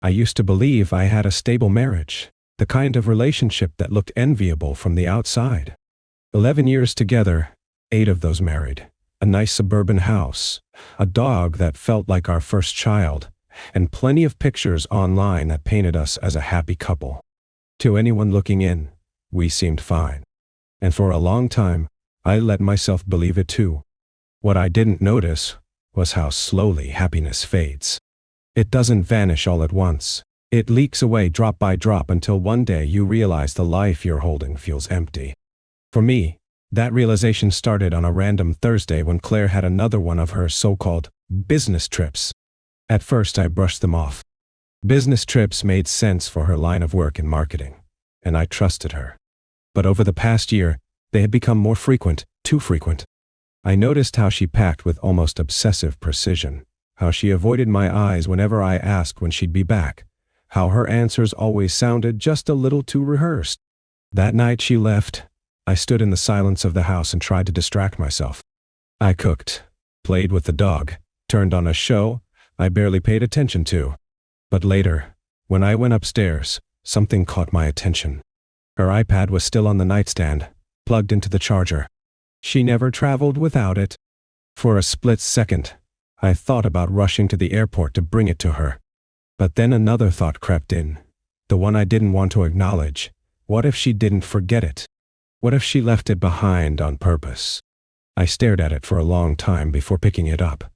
I used to believe I had a stable marriage, the kind of relationship that looked enviable from the outside. 11 years together, 8 of those married, a nice suburban house, a dog that felt like our first child, and plenty of pictures online that painted us as a happy couple. To anyone looking in, we seemed fine. And for a long time, I let myself believe it too. What I didn't notice was how slowly happiness fades. It doesn't vanish all at once. It leaks away drop by drop until one day you realize the life you're holding feels empty. For me, that realization started on a random Thursday when Claire had another one of her so-called business trips. At first I brushed them off. Business trips made sense for her line of work in marketing, and I trusted her. But over the past year, they had become more frequent, too frequent. I noticed how she packed with almost obsessive precision, how she avoided my eyes whenever I asked when she'd be back, how her answers always sounded just a little too rehearsed. That night she left, I stood in the silence of the house and tried to distract myself. I cooked, played with the dog, turned on a show I barely paid attention to. But later, when I went upstairs, something caught my attention. Her iPad was still on the nightstand, plugged into the charger. She never traveled without it. For a split second, I thought about rushing to the airport to bring it to her. But then another thought crept in, the one I didn't want to acknowledge. What if she didn't forget it? What if she left it behind on purpose? I stared at it for a long time before picking it up.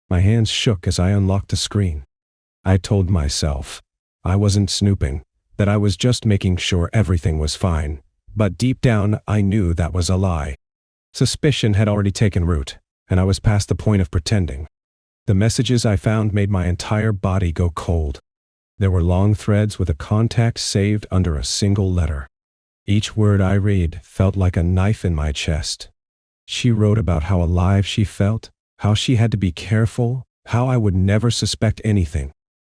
My hands shook as I unlocked the screen. I told myself I wasn't snooping, that I was just making sure everything was fine, but deep down I knew that was a lie. Suspicion had already taken root, and I was past the point of pretending. The messages I found made my entire body go cold. There were long threads with a contact saved under a single letter. Each word I read felt like a knife in my chest. She wrote about how alive she felt, how she had to be careful, how I would never suspect anything.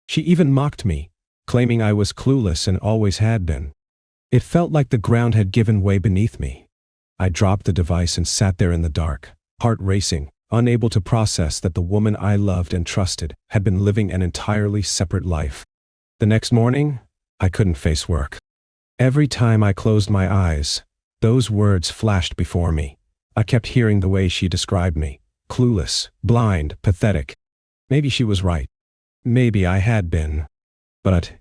She even mocked me, claiming I was clueless and always had been. It felt like the ground had given way beneath me. I dropped the device and sat there in the dark, heart racing, unable to process that the woman I loved and trusted had been living an entirely separate life. The next morning, I couldn't face work. Every time I closed my eyes, those words flashed before me. I kept hearing the way she described me. Clueless, blind, pathetic. Maybe she was right. Maybe I had been. But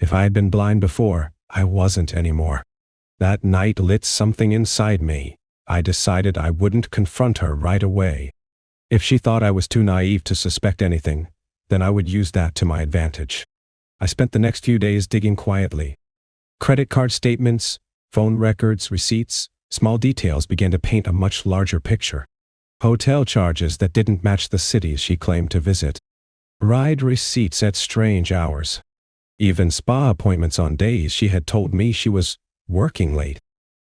if I had been blind before, I wasn't anymore. That night lit something inside me. I decided I wouldn't confront her right away. If she thought I was too naive to suspect anything, then I would use that to my advantage. I spent the next few days digging quietly. Credit card statements, phone records, receipts, small details began to paint a much larger picture. Hotel charges that didn't match the cities she claimed to visit. Ride receipts at strange hours. Even spa appointments on days she had told me she was working late.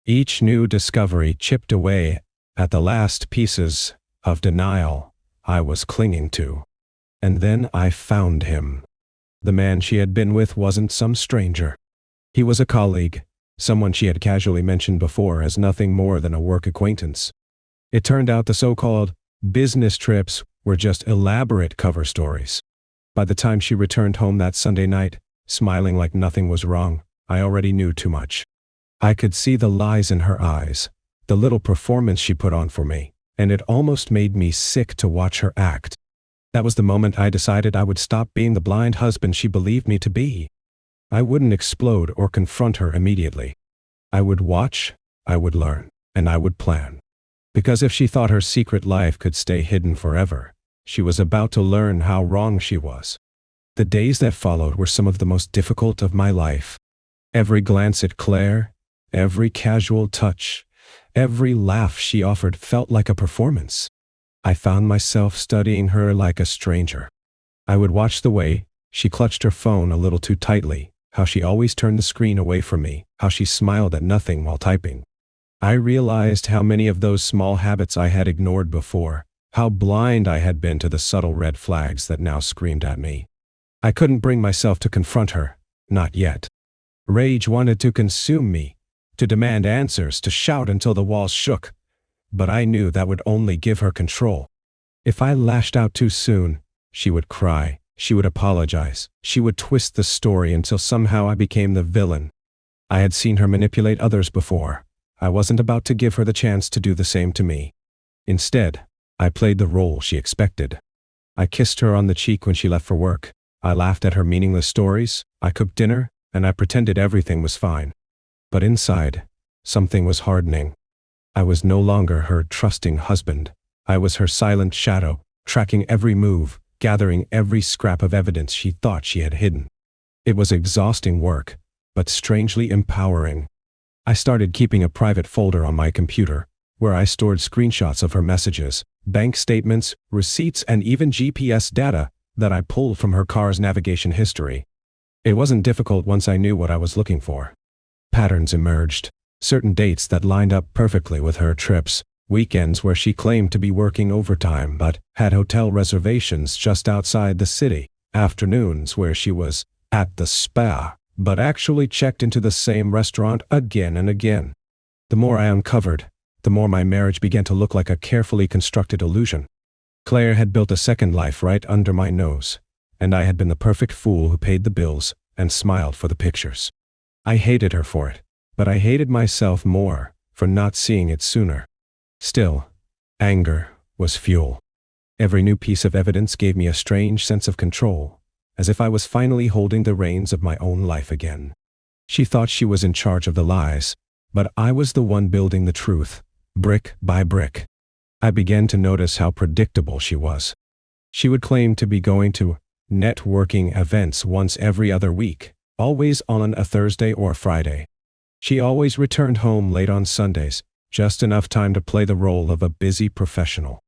Each new discovery chipped away at the last pieces of denial I was clinging to. And then I found him. The man she had been with wasn't some stranger. He was a colleague, someone she had casually mentioned before as nothing more than a work acquaintance. It turned out the so-called business trips were just elaborate cover stories. By the time she returned home that Sunday night, smiling like nothing was wrong, I already knew too much. I could see the lies in her eyes, the little performance she put on for me, and it almost made me sick to watch her act. That was the moment I decided I would stop being the blind husband she believed me to be. I wouldn't explode or confront her immediately. I would watch, I would learn, and I would plan. Because if she thought her secret life could stay hidden forever, she was about to learn how wrong she was. The days that followed were some of the most difficult of my life. Every glance at Claire, every casual touch, every laugh she offered felt like a performance. I found myself studying her like a stranger. I would watch the way she clutched her phone a little too tightly, how she always turned the screen away from me, how she smiled at nothing while typing. I realized how many of those small habits I had ignored before, how blind I had been to the subtle red flags that now screamed at me. I couldn't bring myself to confront her, not yet. Rage wanted to consume me, to demand answers, to shout until the walls shook. But I knew that would only give her control. If I lashed out too soon, she would cry, She would apologize. She would twist the story until somehow I became the villain. I had seen her manipulate others before. I wasn't about to give her the chance to do the same to me. Instead, I played the role she expected. I kissed her on the cheek when she left for work. I laughed at her meaningless stories. I cooked dinner, and I pretended everything was fine. But inside, something was hardening. I was no longer her trusting husband. I was her silent shadow, tracking every move, gathering every scrap of evidence she thought she had hidden. It was exhausting work, but strangely empowering. I started keeping a private folder on my computer, where I stored screenshots of her messages, bank statements, receipts, and even GPS data that I pulled from her car's navigation history. It wasn't difficult once I knew what I was looking for. Patterns emerged, certain dates that lined up perfectly with her trips, weekends where she claimed to be working overtime but had hotel reservations just outside the city, afternoons where she was at the spa but actually checked into the same restaurant again and again. The more I uncovered, the more my marriage began to look like a carefully constructed illusion. Claire had built a second life right under my nose, and I had been the perfect fool who paid the bills and smiled for the pictures. I hated her for it, but I hated myself more for not seeing it sooner. Still, anger was fuel. Every new piece of evidence gave me a strange sense of control, as if I was finally holding the reins of my own life again. She thought she was in charge of the lies, but I was the one building the truth, brick by brick. I began to notice how predictable she was. She would claim to be going to networking events once every other week, always on a Thursday or Friday. She always returned home late on Sundays, just enough time to play the role of a busy professional.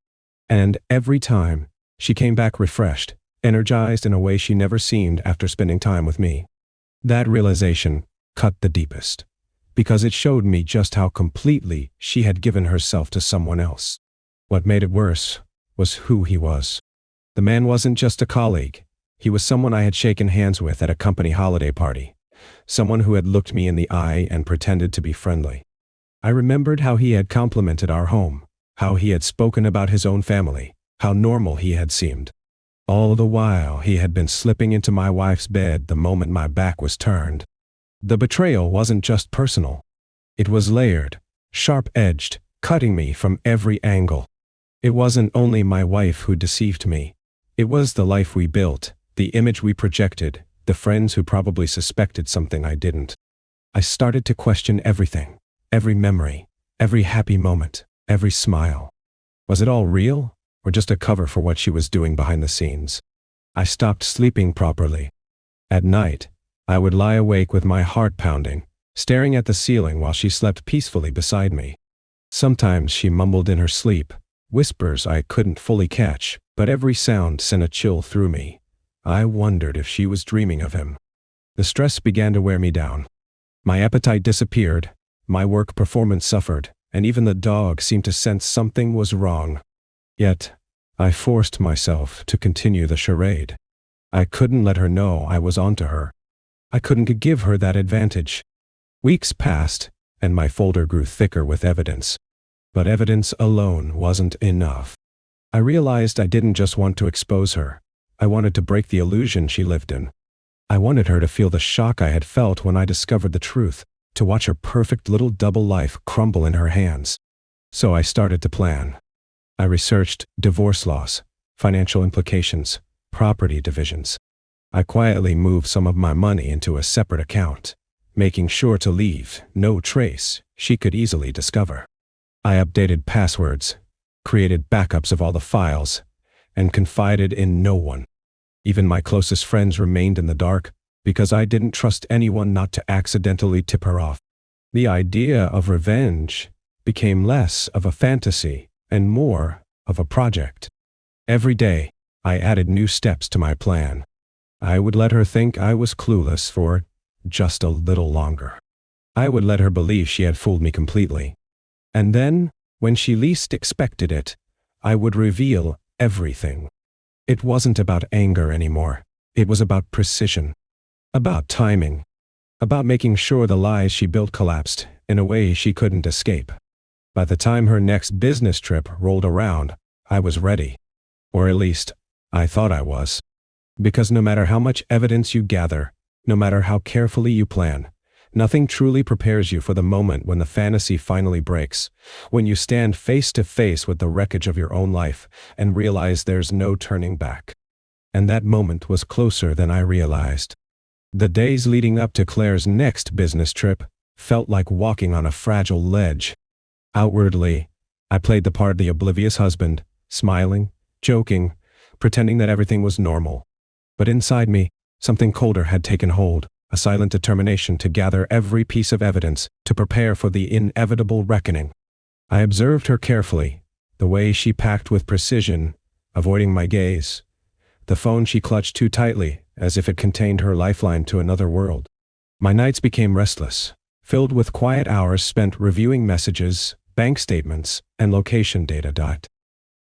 And every time, she came back refreshed, energized in a way she never seemed after spending time with me. That realization cut the deepest, because it showed me just how completely she had given herself to someone else. What made it worse was who he was. The man wasn't just a colleague. He was someone I had shaken hands with at a company holiday party, someone who had looked me in the eye and pretended to be friendly. I remembered how he had complimented our home, how he had spoken about his own family, how normal he had seemed. All the while, he had been slipping into my wife's bed the moment my back was turned. The betrayal wasn't just personal. It was layered, sharp-edged, cutting me from every angle. It wasn't only my wife who deceived me. It was the life we built, the image we projected, the friends who probably suspected something I didn't. I started to question everything, every memory, every happy moment, every smile. Was it all real, or just a cover for what she was doing behind the scenes? I stopped sleeping properly. At night, I would lie awake with my heart pounding, staring at the ceiling while she slept peacefully beside me. Sometimes she mumbled in her sleep, whispers I couldn't fully catch, but every sound sent a chill through me. I wondered if she was dreaming of him. The stress began to wear me down. My appetite disappeared, my work performance suffered, and even the dog seemed to sense something was wrong. Yet, I forced myself to continue the charade. I couldn't let her know I was onto her. I couldn't give her that advantage. Weeks passed, and my folder grew thicker with evidence. But evidence alone wasn't enough. I realized I didn't just want to expose her. I wanted to break the illusion she lived in. I wanted her to feel the shock I had felt when I discovered the truth, to watch her perfect little double life crumble in her hands. So I started to plan. I researched divorce laws, financial implications, property divisions. I quietly moved some of my money into a separate account, making sure to leave no trace she could easily discover. I updated passwords, created backups of all the files, and confided in no one. Even my closest friends remained in the dark because I didn't trust anyone not to accidentally tip her off. The idea of revenge became less of a fantasy and more of a project. Every day, I added new steps to my plan. I would let her think I was clueless for just a little longer. I would let her believe she had fooled me completely. And then, when she least expected it, I would reveal everything. It wasn't about anger anymore. It was about precision, about timing, about making sure the lies she built collapsed in a way she couldn't escape. By the time her next business trip rolled around, I was ready. Or at least, I thought I was. Because no matter how much evidence you gather, no matter how carefully you plan, nothing truly prepares you for the moment when the fantasy finally breaks, when you stand face to face with the wreckage of your own life and realize there's no turning back. And that moment was closer than I realized. The days leading up to Claire's next business trip felt like walking on a fragile ledge. Outwardly, I played the part of the oblivious husband, smiling, joking, pretending that everything was normal. But inside me, something colder had taken hold, a silent determination to gather every piece of evidence to prepare for the inevitable reckoning. I observed her carefully, the way she packed with precision, avoiding my gaze, the phone she clutched too tightly, as if it contained her lifeline to another world. My nights became restless, filled with quiet hours spent reviewing messages, bank statements, and location data.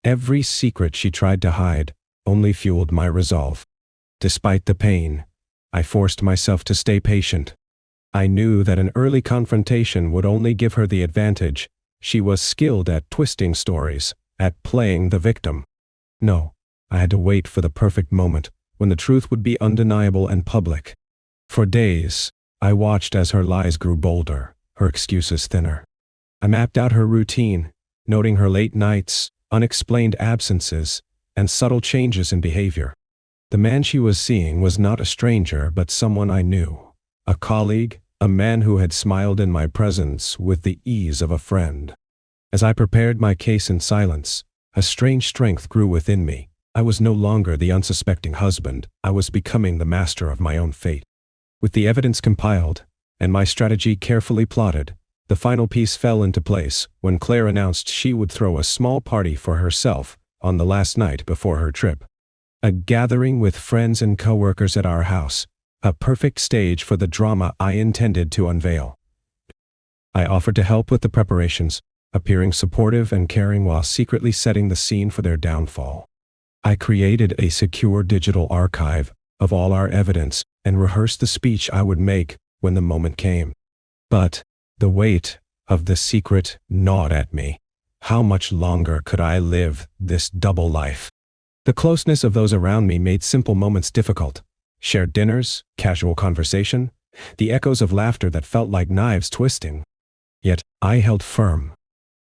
Every secret she tried to hide only fueled my resolve. Despite the pain, I forced myself to stay patient. I knew that an early confrontation would only give her the advantage. She was skilled at twisting stories, at playing the victim. No, I had to wait for the perfect moment, when the truth would be undeniable and public. For days, I watched as her lies grew bolder, her excuses thinner. I mapped out her routine, noting her late nights, unexplained absences, and subtle changes in behavior. The man she was seeing was not a stranger but someone I knew, a colleague, a man who had smiled in my presence with the ease of a friend. As I prepared my case in silence, a strange strength grew within me. I was no longer the unsuspecting husband, I was becoming the master of my own fate. With the evidence compiled, and my strategy carefully plotted, the final piece fell into place when Claire announced she would throw a small party for herself on the last night before her trip. A gathering with friends and coworkers at our house, a perfect stage for the drama I intended to unveil. I offered to help with the preparations, appearing supportive and caring while secretly setting the scene for their downfall. I created a secure digital archive of all our evidence and rehearsed the speech I would make when the moment came. But the weight of the secret gnawed at me. How much longer could I live this double life? The closeness of those around me made simple moments difficult. Shared dinners, casual conversation, the echoes of laughter that felt like knives twisting. Yet I held firm.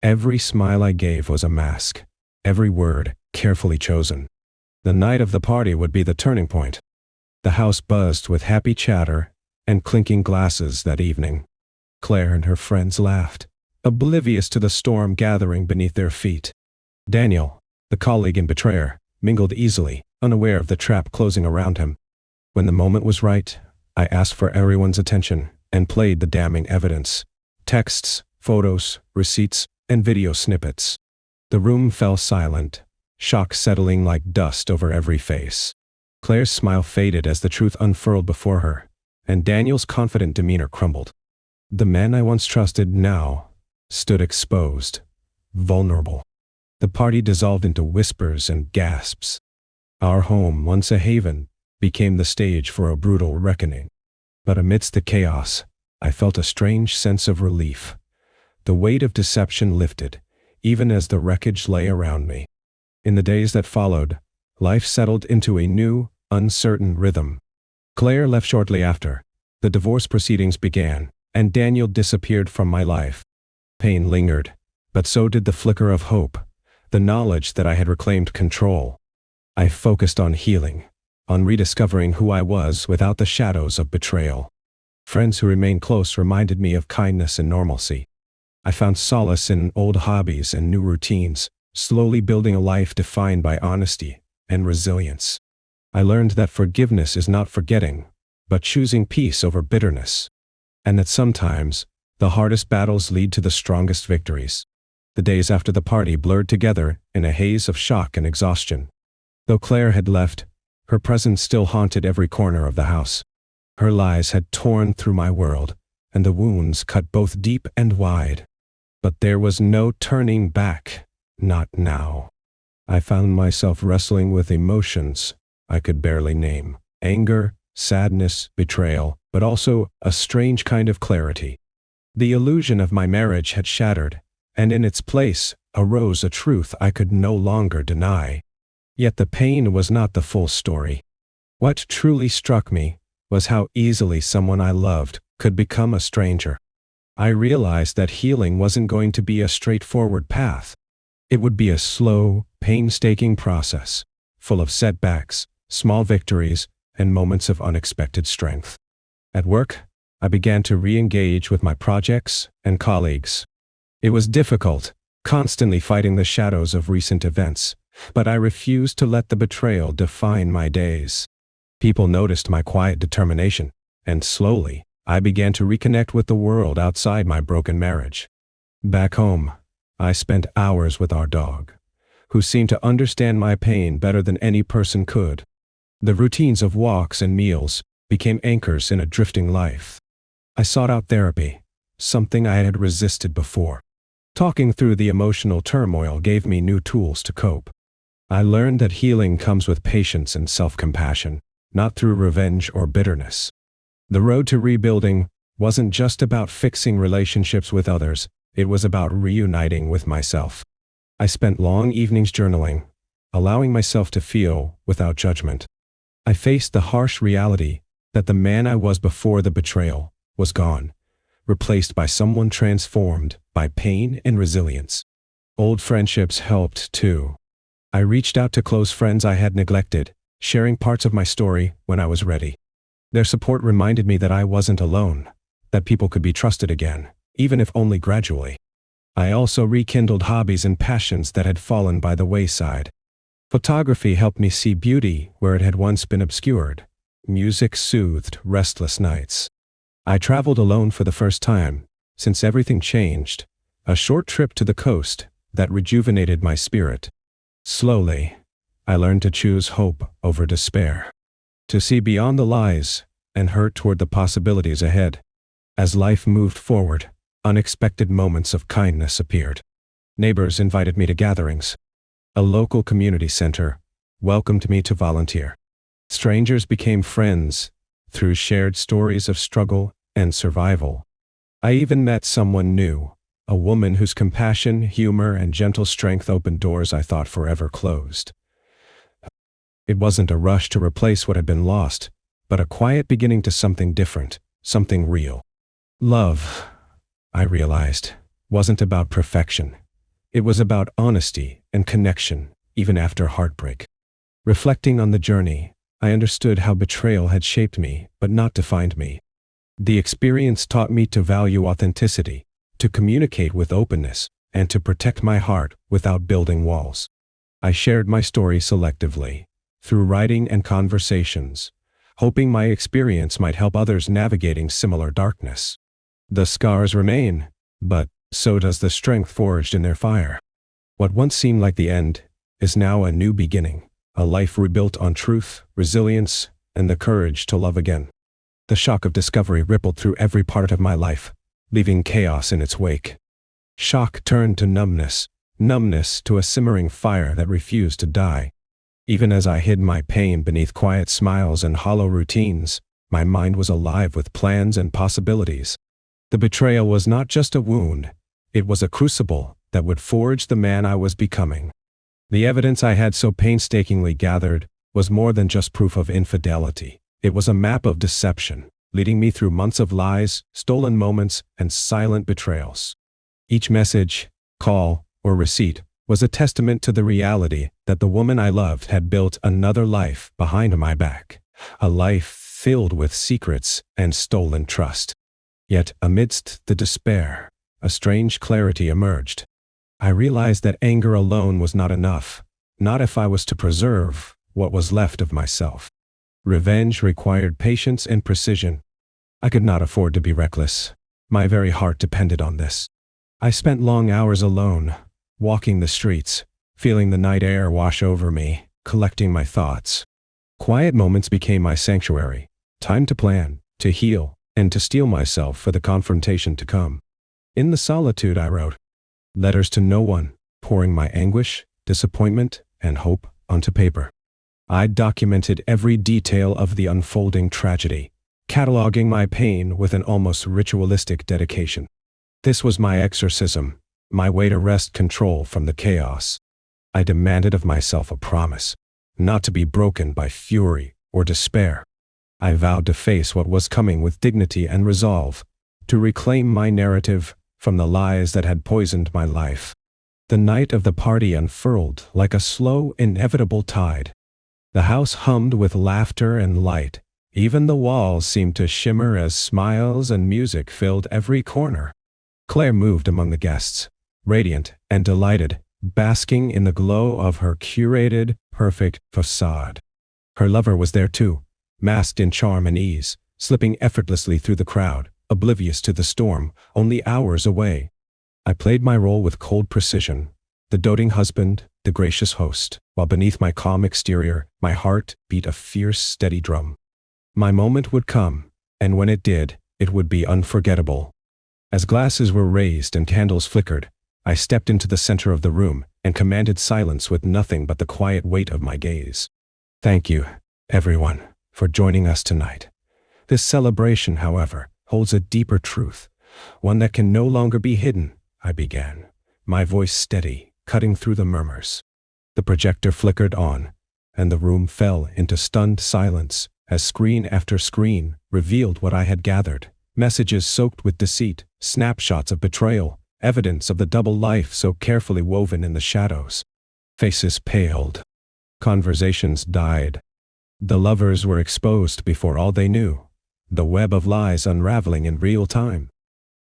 Every smile I gave was a mask, every word carefully chosen. The night of the party would be the turning point. The house buzzed with happy chatter and clinking glasses that evening. Claire and her friends laughed, oblivious to the storm gathering beneath their feet. Daniel, the colleague and betrayer, mingled easily, unaware of the trap closing around him. When the moment was right, I asked for everyone's attention and played the damning evidence. Texts, photos, receipts, and video snippets. The room fell silent, shock settling like dust over every face. Claire's smile faded as the truth unfurled before her, and Daniel's confident demeanor crumbled. The man I once trusted now stood exposed, vulnerable. The party dissolved into whispers and gasps. Our home, once a haven, became the stage for a brutal reckoning. But amidst the chaos, I felt a strange sense of relief. The weight of deception lifted, even as the wreckage lay around me. In the days that followed, life settled into a new, uncertain rhythm. Claire left shortly after. The divorce proceedings began, and Daniel disappeared from my life. Pain lingered, but so did the flicker of hope, the knowledge that I had reclaimed control. I focused on healing, on rediscovering who I was without the shadows of betrayal. Friends who remained close reminded me of kindness and normalcy. I found solace in old hobbies and new routines, slowly building a life defined by honesty and resilience. I learned that forgiveness is not forgetting, but choosing peace over bitterness. And that sometimes, the hardest battles lead to the strongest victories. The days after the party blurred together in a haze of shock and exhaustion. Though Claire had left, her presence still haunted every corner of the house. Her lies had torn through my world, and the wounds cut both deep and wide. But there was no turning back, not now. I found myself wrestling with emotions I could barely name. Anger, sadness, betrayal, but also a strange kind of clarity. The illusion of my marriage had shattered, and in its place arose a truth I could no longer deny. Yet the pain was not the full story. What truly struck me was how easily someone I loved could become a stranger. I realized that healing wasn't going to be a straightforward path. It would be a slow, painstaking process, full of setbacks, small victories, and moments of unexpected strength. At work, I began to re-engage with my projects and colleagues. It was difficult, constantly fighting the shadows of recent events, but I refused to let the betrayal define my days. People noticed my quiet determination, and slowly, I began to reconnect with the world outside my broken marriage. Back home, I spent hours with our dog, who seemed to understand my pain better than any person could. The routines of walks and meals became anchors in a drifting life. I sought out therapy, something I had resisted before. Talking through the emotional turmoil gave me new tools to cope. I learned that healing comes with patience and self-compassion, not through revenge or bitterness. The road to rebuilding wasn't just about fixing relationships with others, it was about reuniting with myself. I spent long evenings journaling, allowing myself to feel without judgment. I faced the harsh reality that the man I was before the betrayal was gone, replaced by someone transformed by pain and resilience. Old friendships helped too. I reached out to close friends I had neglected, sharing parts of my story when I was ready. Their support reminded me that I wasn't alone, that people could be trusted again, even if only gradually. I also rekindled hobbies and passions that had fallen by the wayside. Photography helped me see beauty where it had once been obscured. Music soothed restless nights. I traveled alone for the first time, since everything changed, a short trip to the coast that rejuvenated my spirit. Slowly, I learned to choose hope over despair, to see beyond the lies and hurt toward the possibilities ahead. As life moved forward, unexpected moments of kindness appeared. Neighbors invited me to gatherings. A local community center welcomed me to volunteer. Strangers became friends through shared stories of struggle and survival. I even met someone new, a woman whose compassion, humor, and gentle strength opened doors I thought forever closed. It wasn't a rush to replace what had been lost, but a quiet beginning to something different, something real. Love, I realized, wasn't about perfection. It was about honesty and connection, even after heartbreak. Reflecting on the journey, I understood how betrayal had shaped me, but not defined me. The experience taught me to value authenticity, to communicate with openness, and to protect my heart without building walls. I shared my story selectively, through writing and conversations, hoping my experience might help others navigating similar darkness. The scars remain, but so does the strength forged in their fire. What once seemed like the end is now a new beginning, a life rebuilt on truth, resilience, and the courage to love again. The shock of discovery rippled through every part of my life, leaving chaos in its wake. Shock turned to numbness, numbness to a simmering fire that refused to die. Even as I hid my pain beneath quiet smiles and hollow routines, my mind was alive with plans and possibilities. The betrayal was not just a wound, it was a crucible that would forge the man I was becoming. The evidence I had so painstakingly gathered was more than just proof of infidelity. It was a map of deception, leading me through months of lies, stolen moments, and silent betrayals. Each message, call, or receipt was a testament to the reality that the woman I loved had built another life behind my back, a life filled with secrets and stolen trust. Yet amidst the despair, a strange clarity emerged. I realized that anger alone was not enough, not if I was to preserve what was left of myself. Revenge required patience and precision. I could not afford to be reckless. My very heart depended on this. I spent long hours alone, walking the streets, feeling the night air wash over me, collecting my thoughts. Quiet moments became my sanctuary, time to plan, to heal, and to steel myself for the confrontation to come. In the solitude I wrote letters to no one, pouring my anguish, disappointment, and hope onto paper. I documented every detail of the unfolding tragedy, cataloging my pain with an almost ritualistic dedication. This was my exorcism, my way to wrest control from the chaos. I demanded of myself a promise, not to be broken by fury or despair. I vowed to face what was coming with dignity and resolve, to reclaim my narrative from the lies that had poisoned my life. The night of the party unfurled like a slow, inevitable tide. The house hummed with laughter and light. Even the walls seemed to shimmer as smiles and music filled every corner. Claire moved among the guests, radiant and delighted, basking in the glow of her curated, perfect facade. Her lover was there too, masked in charm and ease, slipping effortlessly through the crowd, oblivious to the storm, only hours away. I played my role with cold precision, the doting husband, the gracious host, while beneath my calm exterior, my heart beat a fierce, steady drum. My moment would come, and when it did, it would be unforgettable. As glasses were raised and candles flickered, I stepped into the center of the room and commanded silence with nothing but the quiet weight of my gaze. Thank you, everyone, for joining us tonight. This celebration, however, holds a deeper truth, one that can no longer be hidden, I began, my voice steady, cutting through the murmurs. The projector flickered on, and the room fell into stunned silence as screen after screen revealed what I had gathered, messages soaked with deceit, snapshots of betrayal, evidence of the double life so carefully woven in the shadows. Faces paled. Conversations died. The lovers were exposed before all they knew, the web of lies unraveling in real time.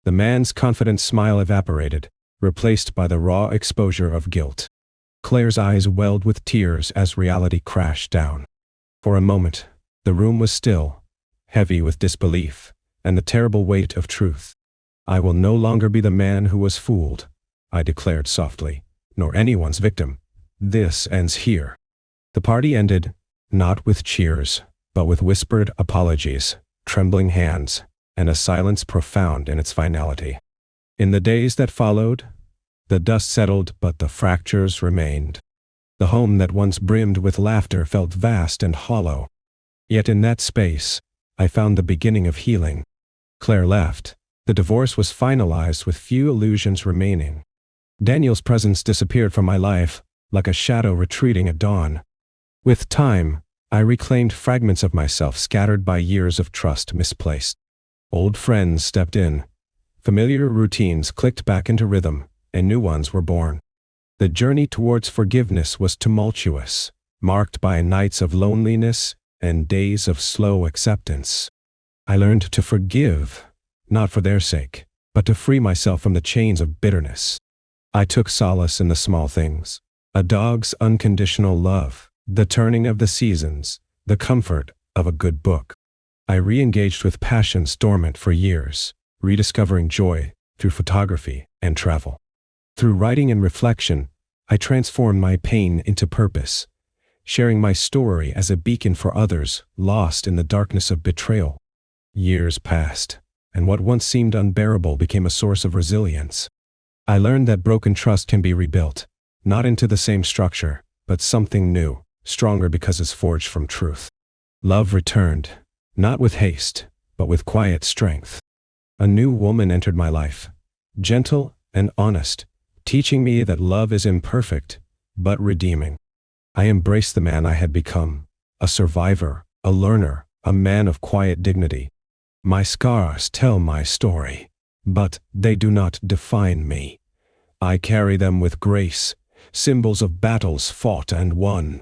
The man's confident smile evaporated, replaced by the raw exposure of guilt. Claire's eyes welled with tears as reality crashed down. For a moment, the room was still, heavy with disbelief and the terrible weight of truth. I will no longer be the man who was fooled, I declared softly, nor anyone's victim. This ends here. The party ended, not with cheers, but with whispered apologies, trembling hands, and a silence profound in its finality. In the days that followed, the dust settled but the fractures remained. The home that once brimmed with laughter felt vast and hollow. Yet in that space, I found the beginning of healing. Claire left. The divorce was finalized with few illusions remaining. Daniel's presence disappeared from my life, like a shadow retreating at dawn. With time, I reclaimed fragments of myself scattered by years of trust misplaced. Old friends stepped in. Familiar routines clicked back into rhythm, and new ones were born. The journey towards forgiveness was tumultuous, marked by nights of loneliness and days of slow acceptance. I learned to forgive, not for their sake, but to free myself from the chains of bitterness. I took solace in the small things, a dog's unconditional love, the turning of the seasons, the comfort of a good book. I re-engaged with passions dormant for years, rediscovering joy through photography and travel. Through writing and reflection, I transformed my pain into purpose, sharing my story as a beacon for others lost in the darkness of betrayal. Years passed, and what once seemed unbearable became a source of resilience. I learned that broken trust can be rebuilt, not into the same structure, but something new, stronger because it's forged from truth. Love returned, not with haste, but with quiet strength. A new woman entered my life, gentle and honest, teaching me that love is imperfect, but redeeming. I embraced the man I had become, a survivor, a learner, a man of quiet dignity. My scars tell my story, but they do not define me. I carry them with grace, symbols of battles fought and won.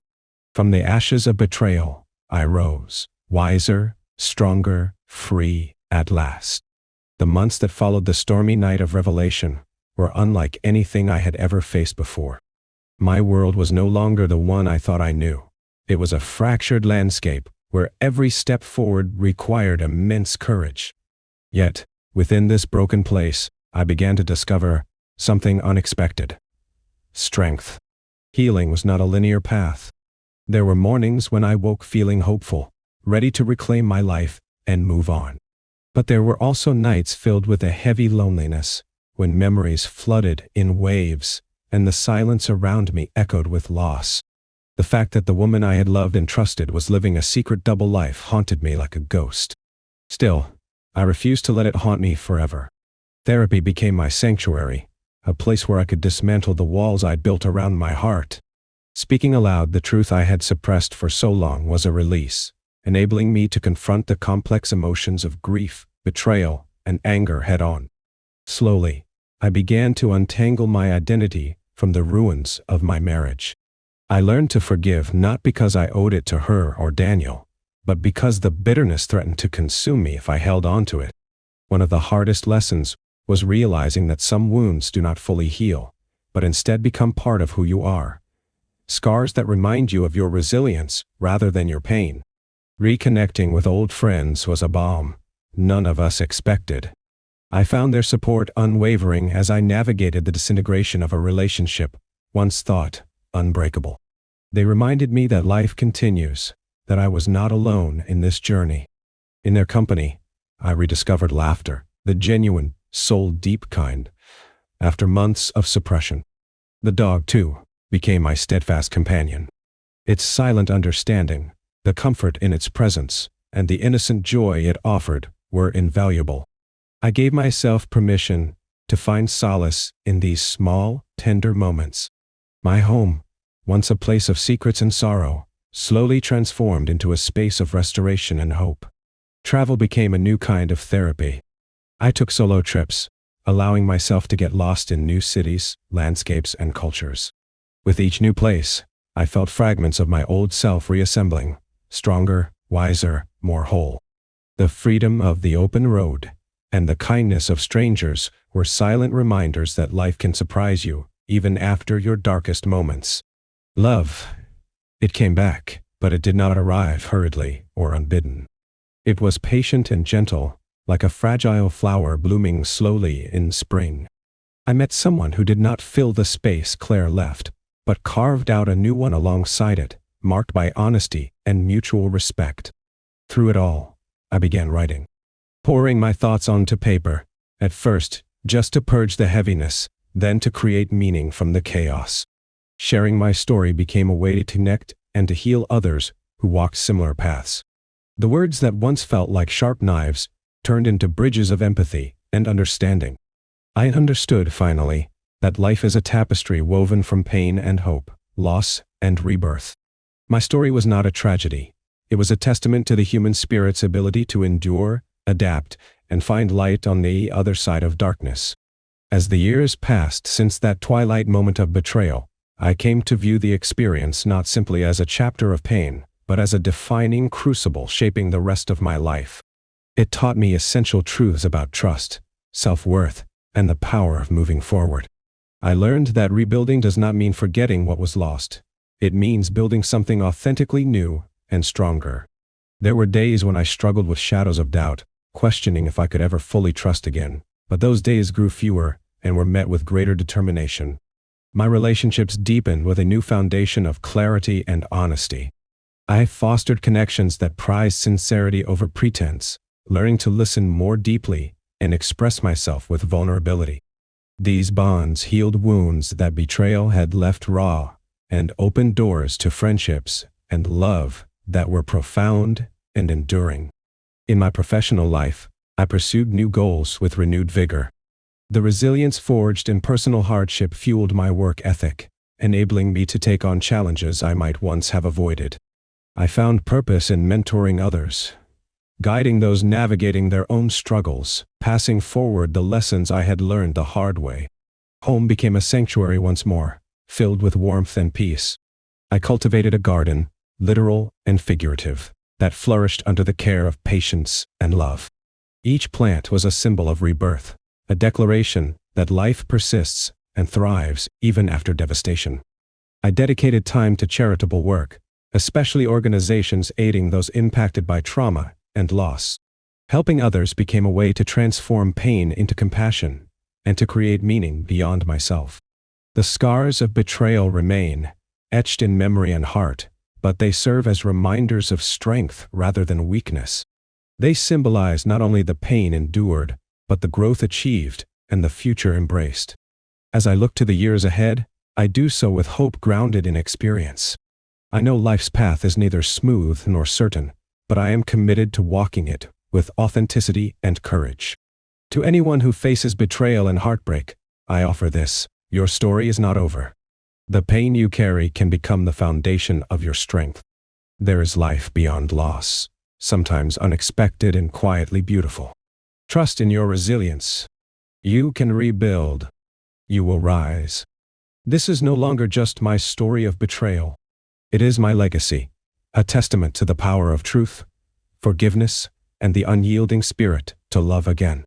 From the ashes of betrayal, I rose, wiser, stronger, free at last. The months that followed the stormy night of revelation were unlike anything I had ever faced before. My world was no longer the one I thought I knew. It was a fractured landscape where every step forward required immense courage. Yet, within this broken place, I began to discover something unexpected. Strength. Healing was not a linear path. There were mornings when I woke feeling hopeful, ready to reclaim my life and move on. But there were also nights filled with a heavy loneliness, when memories flooded in waves, and the silence around me echoed with loss. The fact that the woman I had loved and trusted was living a secret double life haunted me like a ghost. Still, I refused to let it haunt me forever. Therapy became my sanctuary, a place where I could dismantle the walls I'd built around my heart. Speaking aloud the truth I had suppressed for so long was a release, enabling me to confront the complex emotions of grief, betrayal, and anger head-on. Slowly, I began to untangle my identity from the ruins of my marriage. I learned to forgive not because I owed it to her or Daniel, but because the bitterness threatened to consume me if I held on to it. One of the hardest lessons was realizing that some wounds do not fully heal, but instead become part of who you are. Scars that remind you of your resilience rather than your pain. Reconnecting with old friends was a balm none of us expected. I found their support unwavering as I navigated the disintegration of a relationship once thought unbreakable. They reminded me that life continues, that I was not alone in this journey. In their company, I rediscovered laughter, the genuine, soul-deep kind, after months of suppression. The dog, too, became my steadfast companion. Its silent understanding, the comfort in its presence, and the innocent joy it offered were invaluable. I gave myself permission to find solace in these small, tender moments. My home, once a place of secrets and sorrow, slowly transformed into a space of restoration and hope. Travel became a new kind of therapy. I took solo trips, allowing myself to get lost in new cities, landscapes, and cultures. With each new place, I felt fragments of my old self reassembling, stronger, wiser, more whole. The freedom of the open road and the kindness of strangers were silent reminders that life can surprise you, even after your darkest moments. Love. It came back, but it did not arrive hurriedly or unbidden. It was patient and gentle, like a fragile flower blooming slowly in spring. I met someone who did not fill the space Claire left, but carved out a new one alongside it, marked by honesty and mutual respect. Through it all, I began writing, pouring my thoughts onto paper, at first just to purge the heaviness, then to create meaning from the chaos. Sharing my story became a way to connect and to heal others who walked similar paths. The words that once felt like sharp knives turned into bridges of empathy and understanding. I understood, finally, that life is a tapestry woven from pain and hope, loss and rebirth. My story was not a tragedy. It was a testament to the human spirit's ability to endure, adapt, and find light on the other side of darkness. As the years passed since that twilight moment of betrayal, I came to view the experience not simply as a chapter of pain, but as a defining crucible shaping the rest of my life. It taught me essential truths about trust, self-worth, and the power of moving forward. I learned that rebuilding does not mean forgetting what was lost. It means building something authentically new and stronger. There were days when I struggled with shadows of doubt, questioning if I could ever fully trust again, but those days grew fewer and were met with greater determination. My relationships deepened with a new foundation of clarity and honesty. I fostered connections that prized sincerity over pretense, learning to listen more deeply and express myself with vulnerability. These bonds healed wounds that betrayal had left raw and opened doors to friendships and love that were profound and enduring. In my professional life, I pursued new goals with renewed vigor. The resilience forged in personal hardship fueled my work ethic, enabling me to take on challenges I might once have avoided. I found purpose in mentoring others, guiding those navigating their own struggles, passing forward the lessons I had learned the hard way. Home became a sanctuary once more, filled with warmth and peace. I cultivated a garden, literal and figurative, that flourished under the care of patience and love. Each plant was a symbol of rebirth, a declaration that life persists and thrives even after devastation. I dedicated time to charitable work, especially organizations aiding those impacted by trauma and loss. Helping others became a way to transform pain into compassion and to create meaning beyond myself. The scars of betrayal remain, etched in memory and heart, but they serve as reminders of strength rather than weakness. They symbolize not only the pain endured, but the growth achieved and the future embraced. As I look to the years ahead, I do so with hope grounded in experience. I know life's path is neither smooth nor certain, but I am committed to walking it with authenticity and courage. To anyone who faces betrayal and heartbreak, I offer this: your story is not over. The pain you carry can become the foundation of your strength. There is life beyond loss, sometimes unexpected and quietly beautiful. Trust in your resilience. You can rebuild. You will rise. This is no longer just my story of betrayal. It is my legacy, a testament to the power of truth, forgiveness, and the unyielding spirit to love again.